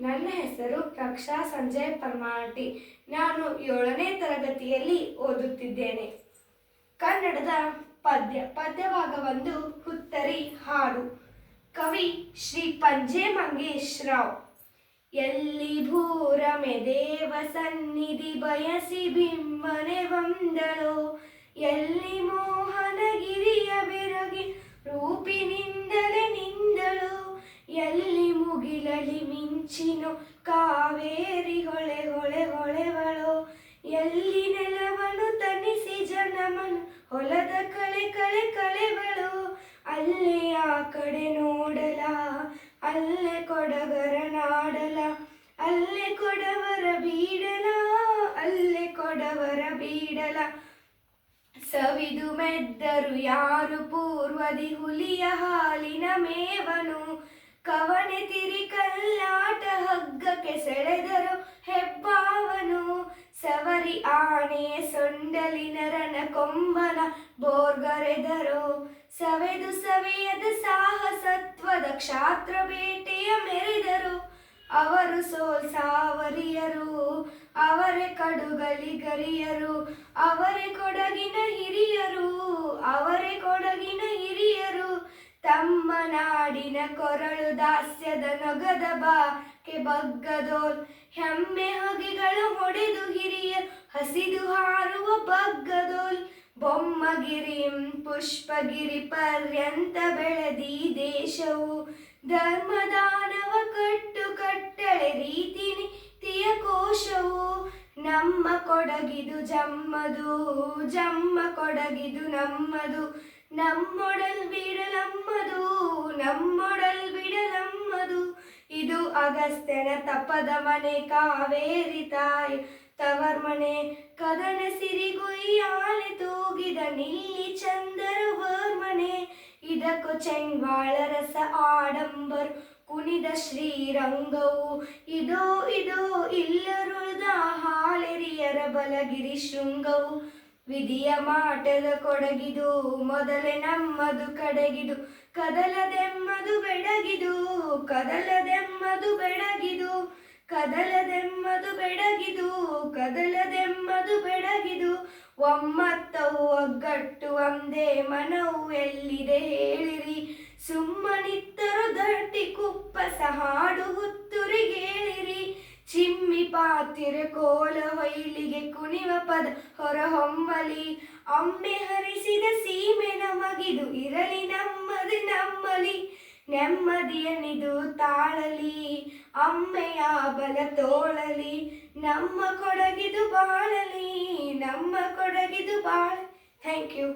ನನ್ನ ಹೆಸರು ರಕ್ಷಾ ಸಂಜಯ್ ಪರ್ಮಾಟಿ. ನಾನು 7ನೇ ತರಗತಿಯಲ್ಲಿ ಓದುತ್ತಿದ್ದೇನೆ. ಕನ್ನಡದ ಪದ್ಯಭಾಗ 1 ಹುತ್ತರಿ ಹಾಡು. ಕವಿ ಶ್ರೀ ಪಂಜೆ ಮಂಗೇಶ್ ರಾವ್. ಎಲ್ಲಿ ಭೂರಮೆ ದೇವ ಸನ್ನಿಧಿ ಬಯಸಿ ಬಿಮ್ಮನೆ ಬಂದಳೋ, ಎಲ್ಲಿ ಮೋಹನಗಿರಿಯ ಬೆರಗಿ ರೂಪಿನಿಂದಲೇ ನಿಂದಳು, ಎಲ್ಲಿ ಮುಗಿಲಲಿ ಮಿಂಚಿನೋ ಕಾವೇರಿ ಹೊಳೆ ಹೊಳೆ ಹೊಳೆವಳೋ, ಎಲ್ಲಿ ನೆಲವನು ತನಿಸಿ ಜನಮನ ಹೊಲದ ಕಳೆ ಕಳೆ ಕಳೆವಳು, ಅಲ್ಲೇ ಆ ಕಡೆ ನೋಡಲ, ಅಲ್ಲೇ ಕೊಡಗರ ನಾಡಲ, ಅಲ್ಲೇ ಕೊಡವರ ಬೀಡಲ, ಅಲ್ಲೇ ಕೊಡವರ ಬೀಡಲ. ಸವಿದು ಮೆದ್ದರು ಯಾರು ಪೂರ್ವದಿ ಹುಲಿಯ ಹಾಲಿನ ಮೇವನು, ಕವನೆ ತಿರಿ ಕಲ್ಲಾಟ ಹಗ್ಗಕ್ಕೆ ಸೆಳೆದರು ಹೆಬ್ಬಾವನು, ಸವರಿ ಆಣೆ ಸೊಂಡಲಿನ ರಣ ಕೊಂಬನ ಬೋರ್ಗರೆದರು, ಸವೆದು ಸವೆಯದ ಸಾಹಸತ್ವದ ಕ್ಷಾತ್ರ ಬೇಟೆಯ ಮೆರೆದರು. ಅವರು ಸಾವರಿಯರು, ಅವರೇ ಕಡುಗಲಿಗರಿಯರು, ಅವರೇ ಕೊಡಗಿನ ಹಿರಿಯರು, ಅವರೇ ಕೊಡಗಿನ ಹಿರಿಯರು. ತಮ್ಮ ನಾಡಿನ ಕೊರಳು ದಾಸ್ಯದ ನೊಗದ ಬಾಕೆ ಬಗ್ಗದೋಲ್, ಹೆಮ್ಮೆ ಹೊಗೆಗಳು ಹೊಡೆದು ಹಿರಿಯ ಹಸಿದು ಹಾರುವ ಬಗ್ಗದೋಲ್. ಬೊಮ್ಮಗಿರಿ ಪುಷ್ಪಗಿರಿ ಪರ್ಯಂತ ಬೆಳೆದಿ ದೇಶವು, ಧರ್ಮದಾನವ ಕಟ್ಟು ಕಟ್ಟಳೆ ರೀತಿ ನೀತಿಯ ಕೋಶವು. ನಮ್ಮ ಕೊಡಗಿದು ಜಮ್ಮದು, ಜಮ್ಮ ಕೊಡಗಿದು ನಮ್ಮದು, ನಮ್ಮೊಡಲ್ ಬಿಡಲಮ್ಮದು, ನಮ್ಮೊಡಲ್ ಬಿಡಲಮ್ಮದು. ಇದು ಅಗಸ್ತ್ಯನ ತಪದ ಮನೆ, ಕಾವೇರಿ ತಾಯಿ ತವರ್ಮನೆ, ಕದನ ಸಿರಿಗುಯ್ಯಾಲೆ ತೂಗಿದ ನಿಲ್ಲಿ ಚಂದರ ವರ್ಮನೆ. ಇದಕ್ಕೂ ಚೆಂಗ್ವಾಳ ರಸ ಆಡಂಬರ ಕುಣಿದ ಶ್ರೀರಂಗವು, ಇದೋ ಇದೋ ಇಲ್ಲರುಳ್ದ ಹಾಲೆರಿಯರ ಬಲಗಿರಿ ಶೃಂಗವು. ವಿಧಿಯ ಮಾಟದ ಕೊಡಗಿದು, ಮೊದಲೇ ನಮ್ಮದು ಕಡೆಗಿದು, ಕದಲದೆಮ್ಮದು ಬೆಡಗಿದು, ಕದಲದೆಮ್ಮದು ಬೆಡಗಿದು, ಕದಲದೆಮ್ಮದು ಬೆಡಗಿದು, ಕದಲದೆಮ್ಮದು ಬೆಡಗಿದು. ಒಮ್ಮತ್ತವು ಒಗ್ಗಟ್ಟು ಒಂದೇ ಮನವು ಎಲ್ಲಿದೆ ಹೇಳಿರಿ, ಸುಮ್ಮನಿತ್ತರು ದಟ್ಟಿ ಕುಪ್ಪಸ ಹಾಡು ಹುತ್ತುರಿಗೇಳಿರಿ. ಚಿಮ್ಮಿ ಪಾತಿರೆ ಕೋಲ ಹೊಯ್ಲಿಗೆ ಕುಣಿವ ಪದ ಹೊರಹೊಮ್ಮಲಿ, ಒಮ್ಮೆ ಹರಿಸಿದ ಸೀಮೆ ನಮಗಿದು ಇರಲಿ ನಮ್ಮದು ನಮ್ಮಲಿ. ನೆಮ್ಮದಿಯನಿದು ತಾಳಲಿ, ಅಮ್ಮೆಯ ಬಲ ತೋಳಲಿ, ನಮ್ಮ ಕೊಡಗಿದು ಬಾಳಲಿ, ನಮ್ಮ ಕೊಡಗಿದು ಬಾಳ. Thank you.